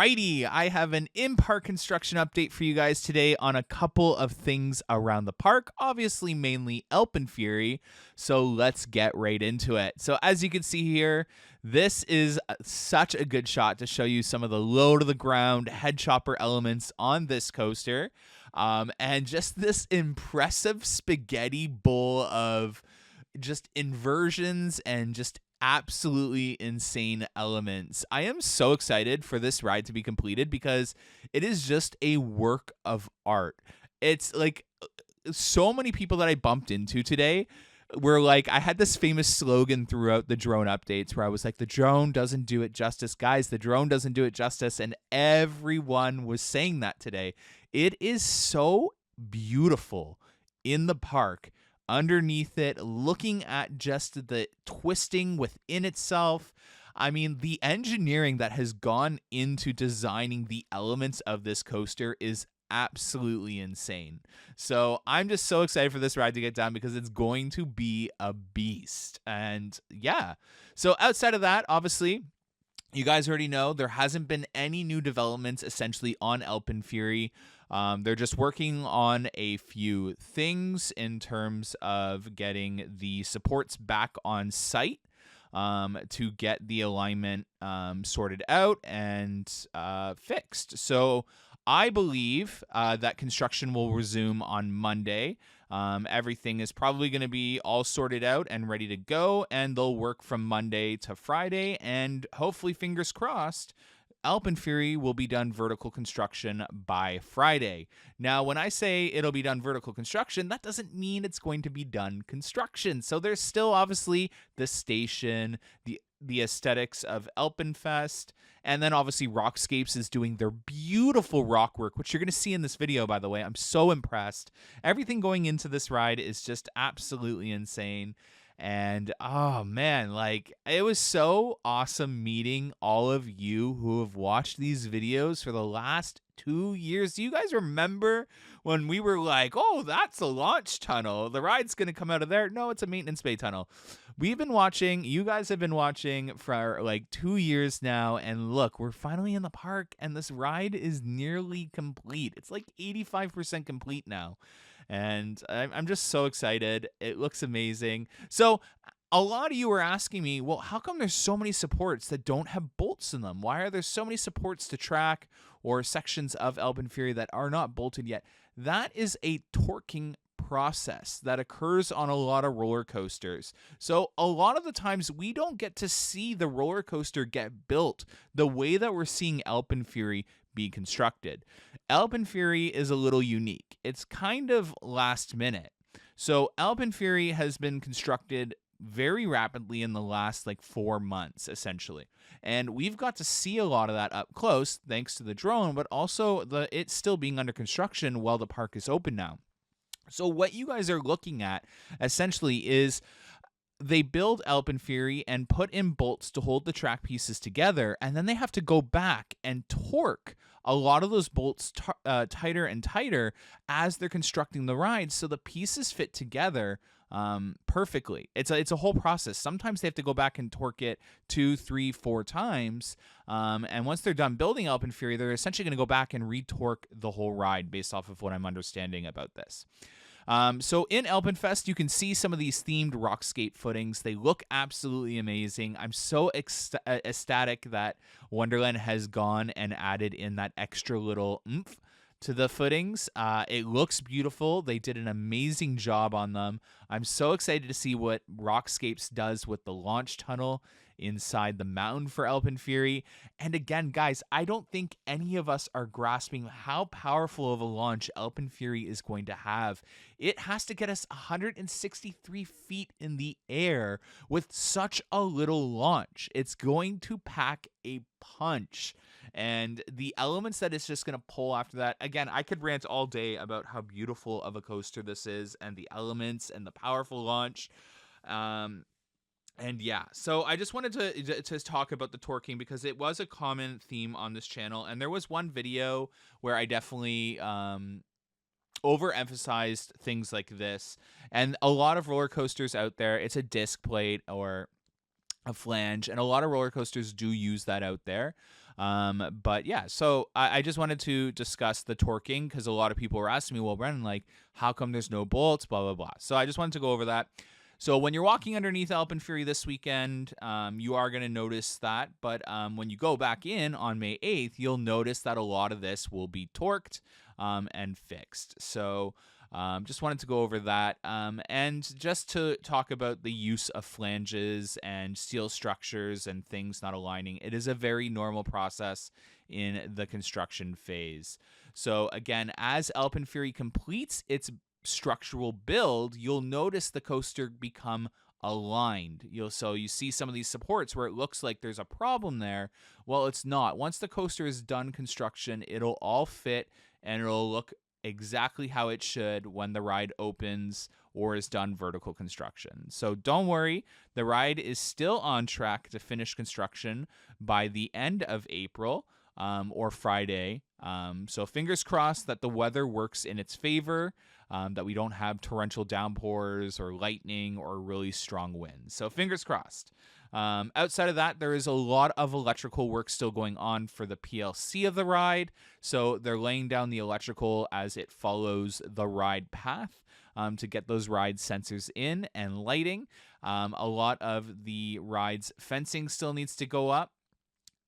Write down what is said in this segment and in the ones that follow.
Alrighty, I have an in-park construction update for you guys today on a couple of things around the park, obviously mainly AlpenFury, so let's get right into it. So as you can see here, this is such a good shot to show you some of the low-to-the-ground head chopper elements on this coaster, and just this impressive spaghetti bowl of just inversions and just absolutely insane elements. I am so excited for this ride to be completed because it is just a work of art. It's like so many people that I bumped into today were like, I had this famous slogan throughout the drone updates where I was like, the drone doesn't do it justice, guys. The drone doesn't do it justice. And everyone was saying that today. It is so beautiful in the park. Underneath it, looking at just the twisting within itself. I mean, the engineering that has gone into designing the elements of this coaster is absolutely insane. So I'm just so excited for this ride to get done because it's going to be a beast. And yeah, so outside of that, obviously, you guys already know there hasn't been any new developments essentially on AlpenFury. They're just working on a few things in terms of getting the supports back on site to get the alignment sorted out and fixed. So I believe that construction will resume on Monday. Everything is probably going to be all sorted out and ready to go, and they'll work from Monday to Friday, and hopefully, fingers crossed, AlpenFury will be done vertical construction by Friday. Now, when I say it'll be done vertical construction, that doesn't mean it's going to be done construction. So there's still obviously the station, the aesthetics of AlpenFest, and then obviously Rockscapes is doing their beautiful rock work, which you're going to see in this video, by the way. I'm so impressed. Everything going into this ride is just absolutely insane. And oh man, like it was so awesome meeting all of you who have watched these videos for the last 2 years. Do you guys remember when we were like, oh, that's a launch tunnel, the ride's gonna come out of there? No, it's a maintenance bay tunnel. We've been watching, you guys have been watching for like 2 years now, and look, we're finally in the park and this ride is nearly complete. It's like 85% complete now. And I'm just so excited. It looks amazing. So a lot of you were asking me, well, how come there's so many supports that don't have bolts in them? Why are there so many supports to track or sections of AlpenFury that are not bolted yet? That is a torquing process that occurs on a lot of roller coasters. So a lot of the times we don't get to see the roller coaster get built the way that we're seeing AlpenFury be constructed. AlpenFury is a little unique. It's kind of last minute. So AlpenFury has been constructed very rapidly in the last like 4 months, essentially. And we've got to see a lot of that up close thanks to the drone, but also it's still being under construction while the park is open now. So what you guys are looking at essentially is they build AlpenFury and put in bolts to hold the track pieces together, and then they have to go back and torque a lot of those bolts tighter and tighter as they're constructing the ride so the pieces fit together perfectly. It's a whole process. Sometimes they have to go back and torque it 2, 3, 4 times, and once they're done building AlpenFury, they're essentially going to go back and retorque the whole ride based off of what I'm understanding about this. So in AlpenFest, you can see some of these themed rockscape footings. They look absolutely amazing. I'm so ecstatic that Wonderland has gone and added in that extra little oomph to the footings. It looks beautiful. They did an amazing job on them. I'm so excited to see what Rockscapes does with the launch tunnel inside the mountain for AlpenFury. And again, guys, I don't think any of us are grasping how powerful of a launch AlpenFury is going to have. It has to get us 163 feet in the air with such a little launch. It's going to pack a punch. And the elements that it's just going to pull after that, again, I could rant all day about how beautiful of a coaster this is and the elements and the powerful launch. And yeah, so I just wanted to talk about the torquing because it was a common theme on this channel. And there was one video where I definitely overemphasized things like this. And a lot of roller coasters out there, it's a disc plate or a flange, and a lot of roller coasters do use that out there. But yeah, so I just wanted to discuss the torquing because a lot of people were asking me, well, Brennan, like, how come there's no bolts, blah, blah, blah. So I just wanted to go over that. So when you're walking underneath AlpenFury this weekend, you are going to notice that. But when you go back in on May 8th, you'll notice that a lot of this will be torqued and fixed. So just wanted to go over that. And just to talk about the use of flanges and steel structures and things not aligning, it is a very normal process in the construction phase. So again, as AlpenFury completes its structural build, you'll notice the coaster become aligned. So you see some of these supports where it looks like there's a problem there. Well, it's not. Once the coaster is done construction, it'll all fit and it'll look exactly how it should when the ride opens or is done vertical construction. So don't worry, the ride is still on track to finish construction by the end of April or Friday. So fingers crossed that the weather works in its favor, that we don't have torrential downpours or lightning or really strong winds. So fingers crossed. Outside of that, there is a lot of electrical work still going on for the PLC of the ride. So they're laying down the electrical as it follows the ride path to get those ride sensors in and lighting. A lot of the ride's fencing still needs to go up,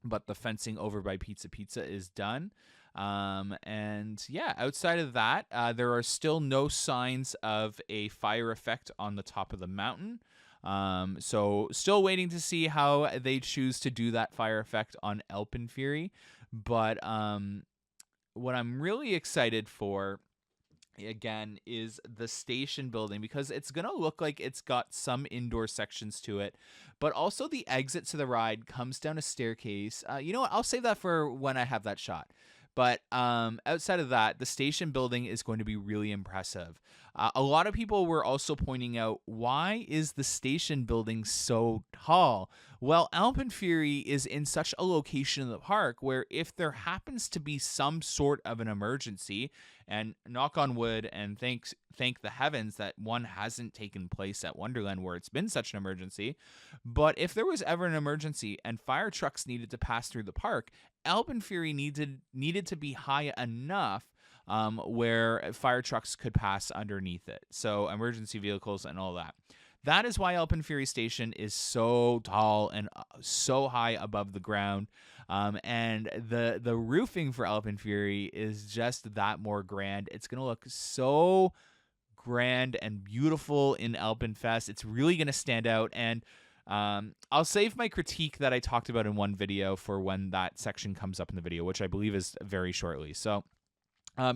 but the fencing over by Pizza Pizza is done. And yeah, outside of that, there are still no signs of a fire effect on the top of the mountain. So still waiting to see how they choose to do that fire effect on AlpenFury. But what I'm really excited for, again, is the station building, because it's going to look like it's got some indoor sections to it, but also the exit to the ride comes down a staircase. You know what? I'll save that for when I have that shot. But outside of that, the station building is going to be really impressive. A lot of people were also pointing out, why is the station building so tall? Well, AlpenFury is in such a location in the park where if there happens to be some sort of an emergency, and knock on wood and thank the heavens that one hasn't taken place at Wonderland where it's been such an emergency, but if there was ever an emergency and fire trucks needed to pass through the park, AlpenFury needed to be high enough where fire trucks could pass underneath it. So emergency vehicles and all that. That is why AlpenFury Station is so tall and so high above the ground. And the roofing for AlpenFury is just that more grand. It's going to look so grand and beautiful in AlpenFest. It's really going to stand out. And I'll save my critique that I talked about in one video for when that section comes up in the video, which I believe is very shortly. So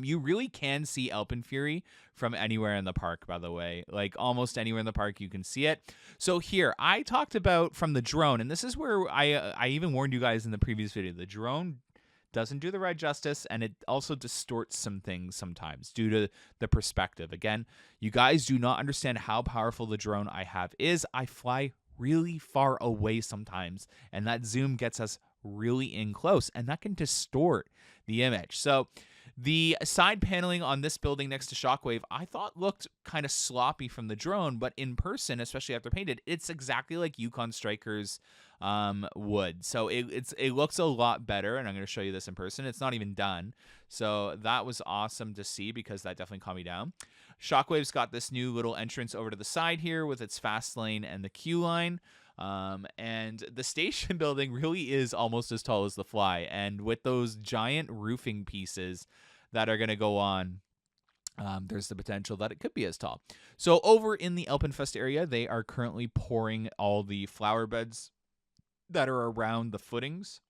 you really can see AlpenFury from anywhere in the park, by the way. Like almost anywhere in the park, you can see it. So here, I talked about from the drone, and this is where I even warned you guys in the previous video. The drone doesn't do the ride justice, and it also distorts some things sometimes due to the perspective. Again, you guys do not understand how powerful the drone I have is. I fly really far away sometimes, and that zoom gets us really in close, and that can distort the image. So the side paneling on this building next to Shockwave, I thought looked kind of sloppy from the drone, but in person, especially after painted, it's exactly like Yukon Strikers would. So it looks a lot better, and I'm going to show you this in person. It's not even done. So that was awesome to see, because that definitely calmed me down. Shockwave's got this new little entrance over to the side here with its fast lane and the queue line. And the station building really is almost as tall as the fly, and with those giant roofing pieces that are going to go on, there's the potential that it could be as tall. So over in the AlpenFest area, they are currently pouring all the flower beds that are around the footings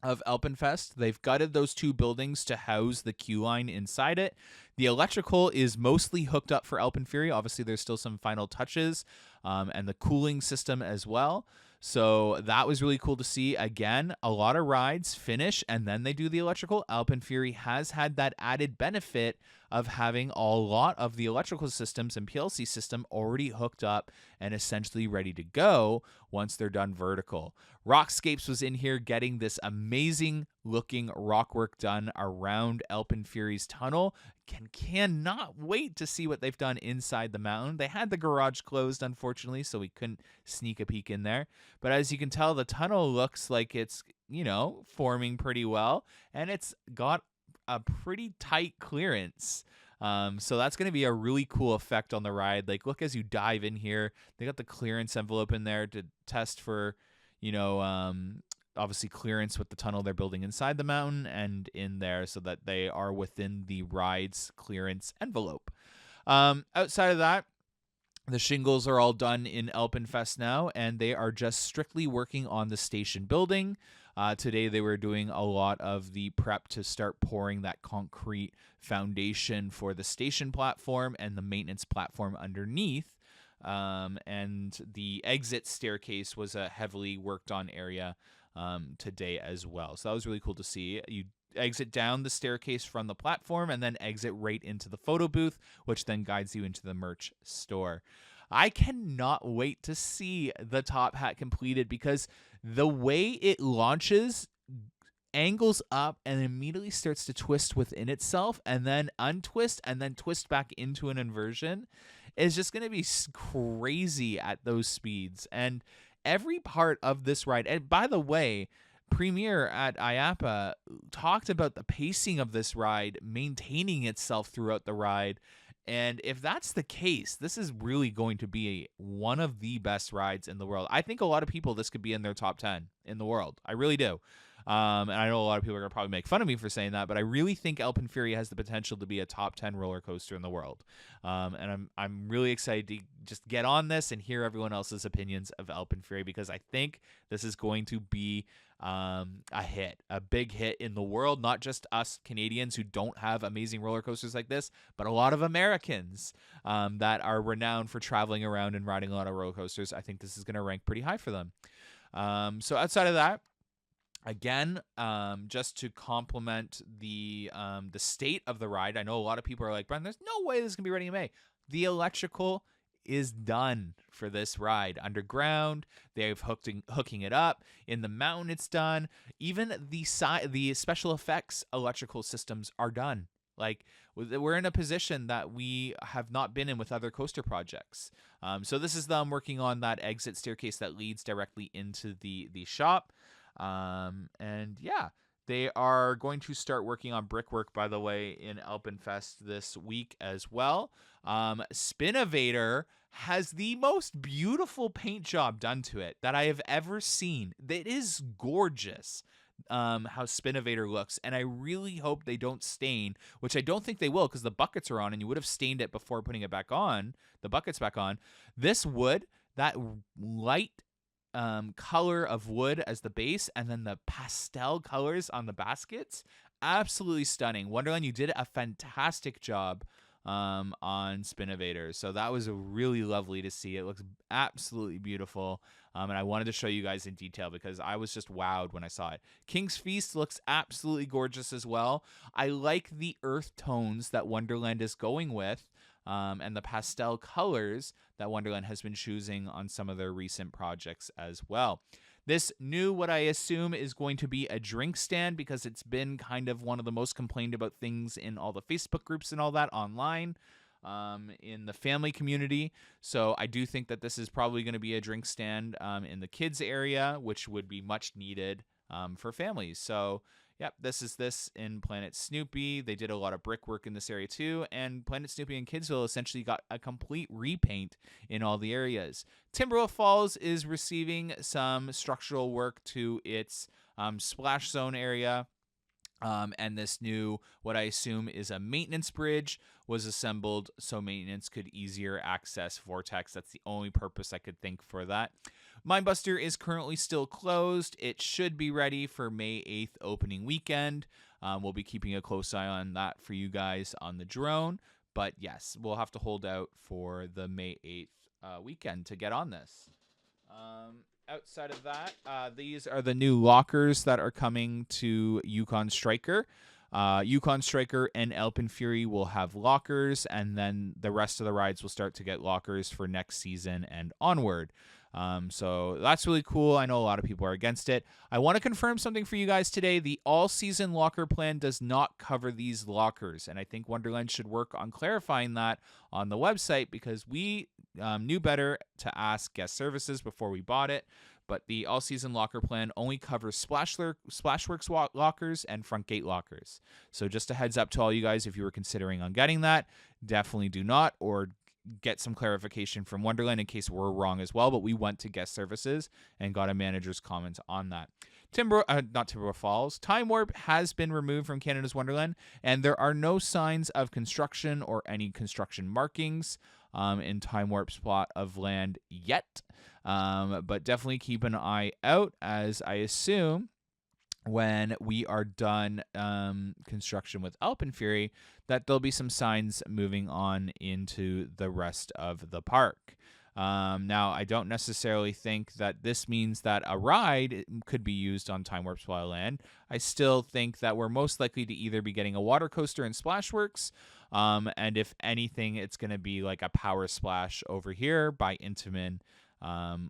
of AlpenFest. They've gutted those two buildings to house the queue line inside it. The electrical is mostly hooked up for AlpenFury. Obviously, there's still some final touches, and the cooling system as well. So that was really cool to see. Again, a lot of rides finish and then they do the electrical. AlpenFury has had that added benefit of having a lot of the electrical systems and PLC system already hooked up and essentially ready to go, once they're done vertical. Rockscapes was in here getting this amazing looking rock work done around AlpenFury's tunnel. Cannot wait to see what they've done inside the mountain. They had the garage closed, unfortunately, so we couldn't sneak a peek in there. But as you can tell, the tunnel looks like it's, forming pretty well, and it's got a pretty tight clearance. So that's going to be a really cool effect on the ride. Like, look, as you dive in here, they got the clearance envelope in there to test for, obviously clearance with the tunnel they're building inside the mountain and in there, so that they are within the ride's clearance envelope. Outside of that, the shingles are all done in AlpenFest now, and they are just strictly working on the station building. Today they were doing a lot of the prep to start pouring that concrete foundation for the station platform and the maintenance platform underneath. And the exit staircase was a heavily worked on area today as well. So that was really cool to see. You exit down the staircase from the platform and then exit right into the photo booth, which then guides you into the merch store. I cannot wait to see the top hat completed, because the way it launches, angles up and immediately starts to twist within itself and then untwist and then twist back into an inversion is just going to be crazy at those speeds. And every part of this ride, and by the way, Premier at IAAPA talked about the pacing of this ride maintaining itself throughout the ride. And if that's the case, this is really going to be one of the best rides in the world. I think a lot of people, this could be in their top 10 in the world. I really do. And I know a lot of people are going to probably make fun of me for saying that, but I really think AlpenFury has the potential to be a top 10 roller coaster in the world. And I'm really excited to just get on this and hear everyone else's opinions of AlpenFury, because I think this is going to be a hit, a big hit in the world, not just us Canadians who don't have amazing roller coasters like this, but a lot of Americans that are renowned for traveling around and riding a lot of roller coasters. I think this is going to rank pretty high for them. So outside of that, again, just to complement the state of the ride, I know a lot of people are like, Brian, there's no way this is going to be ready in May. The electrical is done for this ride. Underground, they've hooking it up. In the mountain, it's done. Even the special effects electrical systems are done. Like, we're in a position that we have not been in with other coaster projects. So this is them working on that exit staircase that leads directly into the shop. And yeah, they are going to start working on brickwork, by the way, in AlpenFest this week as well. Spinnovator has the most beautiful paint job done to it that I have ever seen. It is gorgeous. How Spinnovator looks, and I really hope they don't stain, which I don't think they will, because the buckets are on and you would have stained it before putting it back on, the buckets back on. This wood, that light color of wood as the base, and then the pastel colors on the baskets, absolutely stunning. Wonderland, you did a fantastic job on Spinnovator, so that was really lovely to see. It looks absolutely beautiful, and I wanted to show you guys in detail because I was just wowed when I saw it. King's Feast looks absolutely gorgeous as well. I like the earth tones that Wonderland is going with, and the pastel colors that Wonderland has been choosing on some of their recent projects as well. This new, what I assume is going to be a drink stand, because it's been kind of one of the most complained about things in all the Facebook groups and all that online, in the family community. So I do think that this is probably going to be a drink stand in the kids area, which would be much needed for families. So yep, this is this in Planet Snoopy. They did a lot of brickwork in this area too, and Planet Snoopy and Kidsville essentially got a complete repaint in all the areas. Timberwolf Falls is receiving some structural work to its splash zone area. And this new, what I assume is a maintenance bridge, was assembled so maintenance could easier access Vortex. That's the only purpose I could think for that. Mindbuster is currently still closed. It should be ready for May 8th opening weekend. We'll be keeping a close eye on that for you guys on the drone. But yes, we'll have to hold out for the May 8th weekend to get on this. Outside of that, these are the new lockers that are coming to Yukon Striker. Yukon Striker and AlpenFury will have lockers, and then the rest of the rides will start to get lockers for next season and onward. So that's really cool. I know a lot of people are against it. I want to confirm something for you guys today. The all-season locker plan does not cover these lockers, and I think Wonderland should work on clarifying that on the website, because we knew better to ask guest services before we bought it. But the all-season locker plan only covers Splashworks lockers and front gate lockers. So just a heads up to all you guys, if you were considering on getting that, definitely do not, or get some clarification from Wonderland in case we're wrong as well. But we went to guest services and got a manager's comment on that. Not Timberwolf Falls. Time Warp has been removed from Canada's Wonderland, and there are no signs of construction or any construction markings in Time Warp's plot of land yet. But definitely keep an eye out, as I assume when we are done construction with AlpenFury, that there'll be some signs moving on into the rest of the park. Now, I don't necessarily think that this means that a ride could be used on Time Warp Splash Land. I still think that we're most likely to either be getting a water coaster in Splashworks, and if anything, it's going to be like a power splash over here by Intamin,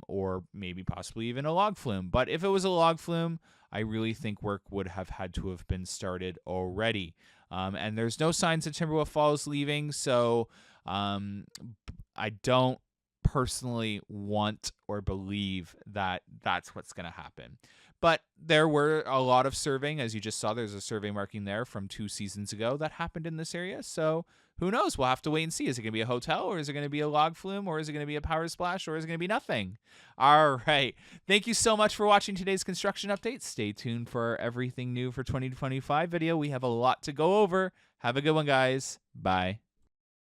or maybe possibly even a log flume. But if it was a log flume, I really think work would have had to have been started already. And there's no signs of Timberwolf Falls leaving, so I don't personally want or believe that that's what's going to happen. But there were a lot of surveying. As you just saw, there's a survey marking there from 2 seasons ago that happened in this area. So who knows? We'll have to wait and see. Is it going to be a hotel, or is it going to be a log flume, or is it going to be a power splash, or is it going to be nothing? All right. Thank you so much for watching today's construction update. Stay tuned for everything new for 2025 video. We have a lot to go over. Have a good one, guys. Bye.